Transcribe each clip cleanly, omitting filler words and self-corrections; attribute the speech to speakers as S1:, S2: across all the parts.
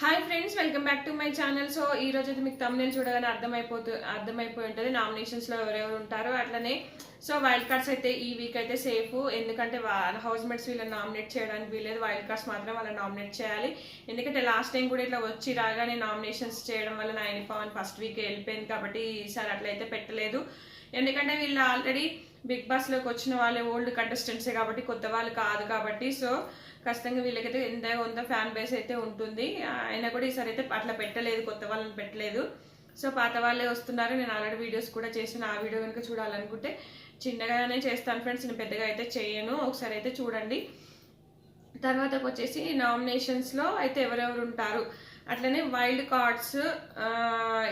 S1: Hi friends, welcome back to my channel. So ఈ రోజు అయితే మీకు తమ్మునేలు చూడగానే అర్థమైపోయి ఉంటుంది నామినేషన్స్లో ఎవరెవరు ఉంటారో. అట్లనే సో వైల్డ్ కార్డ్స్ అయితే ఈ వీక్ అయితే సేఫ్, ఎందుకంటే హౌస్ మేట్స్ వీళ్ళని నామినేట్ చేయడానికి వీలేదు. వైల్డ్ కార్డ్స్ మాత్రం వాళ్ళని నామినేట్ చేయాలి. ఎందుకంటే లాస్ట్ టైం కూడా ఇట్లా వచ్చి రాగానే నామినేషన్స్ చేయడం వల్ల నైని పవన్ ఫస్ట్ వీక్ వెళ్ళిపోయింది. కాబట్టి ఈసారి అట్లయితే పెట్టలేదు. ఎందుకంటే వీళ్ళు ఆల్రెడీ బిగ్ బాస్లోకి వచ్చిన వాళ్ళే ఓల్డ్ కంటెస్టెంట్సే కాబట్టి, కొత్త వాళ్ళు కాదు కాబట్టి. సో ఖచ్చితంగా వీళ్ళకైతే కొంత ఫ్యాన్ బేస్ అయితే ఉంటుంది. అయినా కూడా ఈసారి అయితే అట్లా పెట్టలేదు, కొత్త వాళ్ళని పెట్టలేదు. సో పాత వాళ్ళే వస్తున్నారు. నేను ఆల్రెడీ వీడియోస్ కూడా చేసిన, ఆ వీడియో కనుక చూడాలనుకుంటే చిన్నగానే చేస్తాను ఫ్రెండ్స్, నేను పెద్దగా అయితే చేయను. ఒకసారి అయితే చూడండి. తర్వాత వచ్చేసి నామినేషన్స్లో అయితే ఎవరెవరు ఉంటారు, అట్లనే వైల్డ్ కార్డ్స్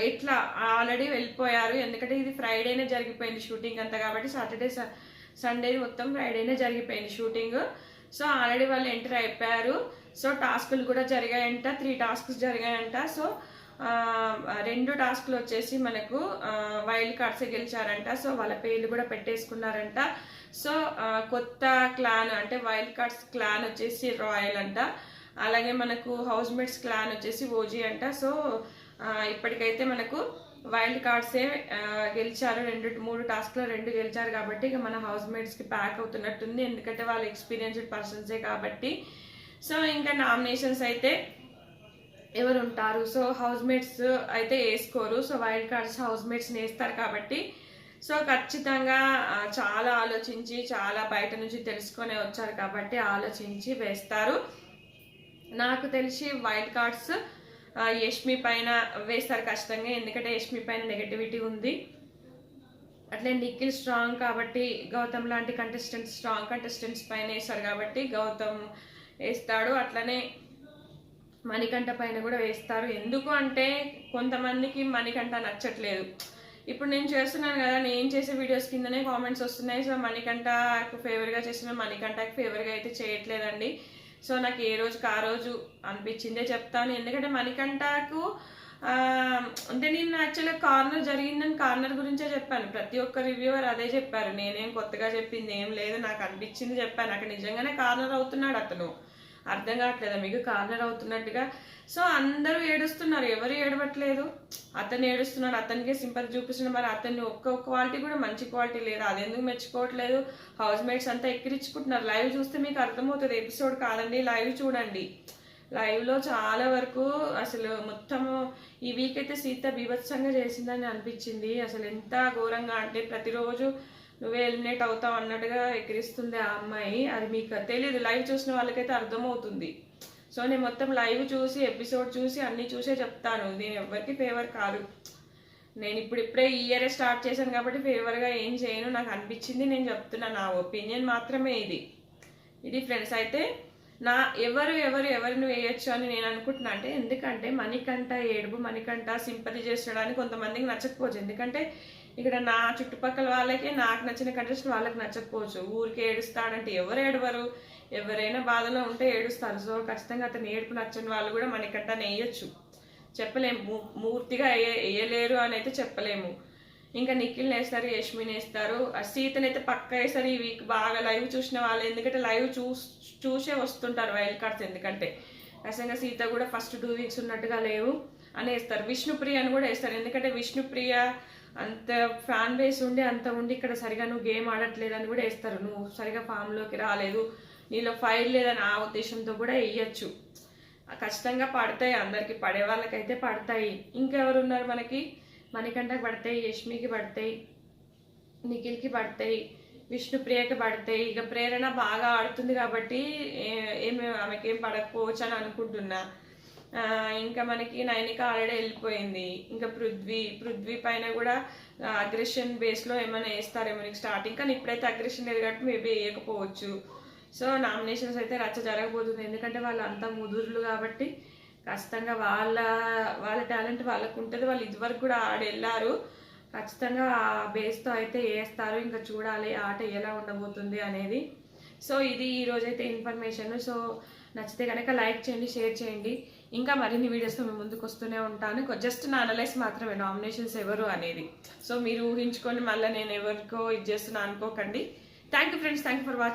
S1: ఎట్లా ఆల్రెడీ వెళ్ళిపోయారు. ఎందుకంటే ఇది ఫ్రైడేనే జరిగిపోయింది షూటింగ్ అంతా, కాబట్టి సాటర్డే సండే మొత్తం ఫ్రైడేనే జరిగిపోయింది షూటింగ్. సో ఆల్రెడీ వాళ్ళు ఎంటర్ అయిపోయారు. సో టాస్కులు కూడా జరిగాయంట, 3 టాస్క్స్ జరిగాయంట. సో 2 టాస్క్లు వచ్చేసి మనకు వైల్డ్ కార్డ్స్ గెలిచారంట. సో వాళ్ళ పేర్లు కూడా పెట్టేసుకున్నారంట. సో కొత్త క్లాన్ అంటే వైల్డ్ కార్డ్స్ క్లాన్ వచ్చేసి రాయల్ అంట. అలాగే మనకు హౌస్ మేట్స్ క్లాన్ వచ్చేసి ఓజీ అంట. సో ఇప్పటికైతే మనకు వైల్డ్ కార్డ్సే గెలిచారు. 3 టాస్క్లో 2 గెలిచారు కాబట్టి ఇక మన హౌస్ మేట్స్కి ప్యాక్ అవుతున్నట్టుంది, ఎందుకంటే వాళ్ళు ఎక్స్పీరియన్స్డ్ పర్సన్సే కాబట్టి. సో ఇంకా నామినేషన్స్ అయితే ఎవరు ఉంటారు, సో హౌస్ మేట్స్ అయితే వేసుకోరు. సో వైల్డ్ కార్డ్స్ హౌస్ మేట్స్ని వేస్తారు కాబట్టి సో ఖచ్చితంగా చాలా ఆలోచించి, చాలా బయట నుంచి తెలుసుకొని వచ్చారు కాబట్టి ఆలోచించి వేస్తారు. నాకు తెలిసి వైల్డ్ కార్డ్స్ యష్మి పైన వేస్తారు ఖచ్చితంగా, ఎందుకంటే యష్మి పైన నెగటివిటీ ఉంది. అట్లే నిఖిల్ స్ట్రాంగ్ కాబట్టి, గౌతమ్ లాంటి స్ట్రాంగ్ కంటెస్టెంట్స్ పైన వేస్తారు కాబట్టి గౌతమ్ వేస్తాడు. అట్లనే మణికంఠ పైన కూడా వేస్తారు. ఎందుకు అంటే కొంతమందికి మణికంఠ నచ్చట్లేదు. ఇప్పుడు నేను చేస్తున్నాను కదా, నేను చేసే వీడియోస్ కిందనే కామెంట్స్ వస్తున్నాయి. సో మణికంఠకు ఫేవర్గా చేసిన మణికంఠకి ఫేవర్గా అయితే చేయట్లేదండి. సో నాకు ఏ రోజుకి ఆ రోజు అనిపించిందే చెప్తాను. ఎందుకంటే మణికంఠకు అంటే నేను యాక్చువల్గా కార్నర్ జరిగిందని కార్నర్ గురించే చెప్పాను. ప్రతి ఒక్క రివ్యూవర్ అదే చెప్పారు, నేనేం కొత్తగా చెప్పింది ఏం లేదు, నాకు అనిపించింది చెప్పాను. అక్కడ నిజంగానే కార్నర్ అవుతున్నాడు అతను. అర్థం కావట్లేదా మీకు, కార్నర్ అవుతున్నట్టుగా? సో అందరూ ఏడుస్తున్నారు, ఎవరు ఏడవట్లేదు. అతను ఏడుస్తున్నాడు, అతనికే సింపతి చూపిస్తున్నాడు. మరి అతన్ని ఒక్క క్వాలిటీ కూడా మంచి క్వాలిటీ లేదు, అది ఎందుకు మెచ్చుకోవట్లేదు? హౌస్ మేట్స్ అంతా ఎక్కిరించుకుంటున్నారు. లైవ్ చూస్తే మీకు అర్థమవుతుంది, ఎపిసోడ్ కాదండి, లైవ్ చూడండి. లైవ్లో చాలా వరకు అసలు మొత్తము ఈ వీక్ అయితే సీత బీభత్సంగా చేసిందని అనిపించింది. అసలు ఎంత ఘోరంగా అంటే ప్రతిరోజు నువ్వే ఎలిమినేట్ అవుతావు అన్నట్టుగా ఎక్కిరిస్తుంది ఆ అమ్మాయి. అది మీకు తెలియదు, లైవ్ చూసిన వాళ్ళకైతే అర్థమవుతుంది. సో నేను మొత్తం లైవ్ చూసి, ఎపిసోడ్ చూసి, అన్నీ చూసే చెప్తాను. నేను ఎవరికి ఫేవర్ కాదు. నేను ఇప్పుడే ఈ ఇయరే స్టార్ట్ చేశాను కాబట్టి ఫేవర్గా ఏం చేయను. నాకు అనిపించింది నేను చెప్తున్నా, నా ఒపీనియన్ మాత్రమే ఇది ఫ్రెండ్స్. అయితే ఎవరిని వేయొచ్చు అని నేను అనుకుంటున్నా. అంటే ఎందుకంటే మణికంఠ ఏడుపు, మణికంఠ సింపతి చేసడానికి కొంతమందికి నచ్చకపోవచ్చు. ఎందుకంటే ఇక్కడ నా చుట్టుపక్కల వాళ్ళకే నాకు నచ్చిన కంటెస్ట్ వాళ్ళకి నచ్చకపోవచ్చు. ఊరికి ఏడుస్తాడంటే ఎవరు ఏడవరు, ఎవరైనా బాధలో ఉంటే ఏడుస్తారు. సో ఖచ్చితంగా అతను ఏడుపు నచ్చని వాళ్ళు కూడా మణికంఠని వేయచ్చు, చెప్పలేము. పూర్తిగా వేయలేరు అని అయితే చెప్పలేము. ఇంకా నిఖిల్ని వేస్తారు, యష్మిని వేస్తారు, సీతనైతే పక్క వేస్తారు. ఈ వీక్ బాగా లైవ్ చూసిన వాళ్ళు, ఎందుకంటే లైవ్ చూసే వస్తుంటారు వైల్డ్ కార్డ్స్. ఎందుకంటే ఖచ్చితంగా సీత కూడా ఫస్ట్ 2 వీక్స్ ఉన్నట్టుగా లేవు అని వేస్తారు. విష్ణుప్రియ అని కూడా వేస్తారు, ఎందుకంటే విష్ణుప్రియ అంత ఫ్యాన్ బేస్ ఉండి అంత ఉండి ఇక్కడ సరిగా నువ్వు గేమ్ ఆడట్లేదు అని కూడా వేస్తారు. నువ్వు సరిగా ఫామ్లోకి రాలేదు, నీలో ఫైర్ లేదని ఆ ఉద్దేశంతో కూడా వేయచ్చు. ఖచ్చితంగా పడతాయి, అందరికి పడే వాళ్ళకైతే పడతాయి. ఇంకెవరు ఉన్నారు మనకి, మణికంఠకి పడతాయి, యష్మికి పడతాయి, నిఖిల్కి పడతాయి, విష్ణుప్రియకి పడతాయి. ఇక ప్రేరణ బాగా ఆడుతుంది కాబట్టి ఆమెకేం పడకపోవచ్చు అని అనుకుంటున్నా. ఇంకా మనకి నైనిక ఆల్రెడీ వెళ్ళిపోయింది. ఇంకా పృథ్వీ పైన కూడా అగ్రెషన్ బేస్లో ఏమైనా వేస్తారేమో నీకు స్టార్టింగ్, కానీ ఇప్పుడైతే అగ్రెషన్ లేదు కాబట్టి మేబీ వేయకపోవచ్చు. సో నామినేషన్స్ అయితే రచ్చ జరగబోతుంది, ఎందుకంటే వాళ్ళు అంతా ముదురులు కాబట్టి ఖచ్చితంగా వాళ్ళ టాలెంట్ వాళ్ళకు ఉంటుంది. వాళ్ళు ఇదివరకు కూడా ఆడెళ్ళారు, ఖచ్చితంగా ఆ బేస్తో అయితే వేస్తారు. ఇంకా చూడాలి ఆట ఎలా ఉండబోతుంది అనేది. సో ఇది ఈరోజైతే ఇన్ఫర్మేషన్. సో నచ్చితే కనుక లైక్ చేయండి, షేర్ చేయండి. ఇంకా మరిన్ని వీడియోస్తో మేము ముందుకు వస్తూనే ఉంటాను. జస్ట్ నా అనలైజ్ మాత్రమే నామినేషన్స్ ఎవరు అనేది. సో మీరు ఊహించుకొని మళ్ళీ నేను ఎవరికో ఇది చేస్తున్నా అనుకోకండి. Thank you friends, thank you for watching.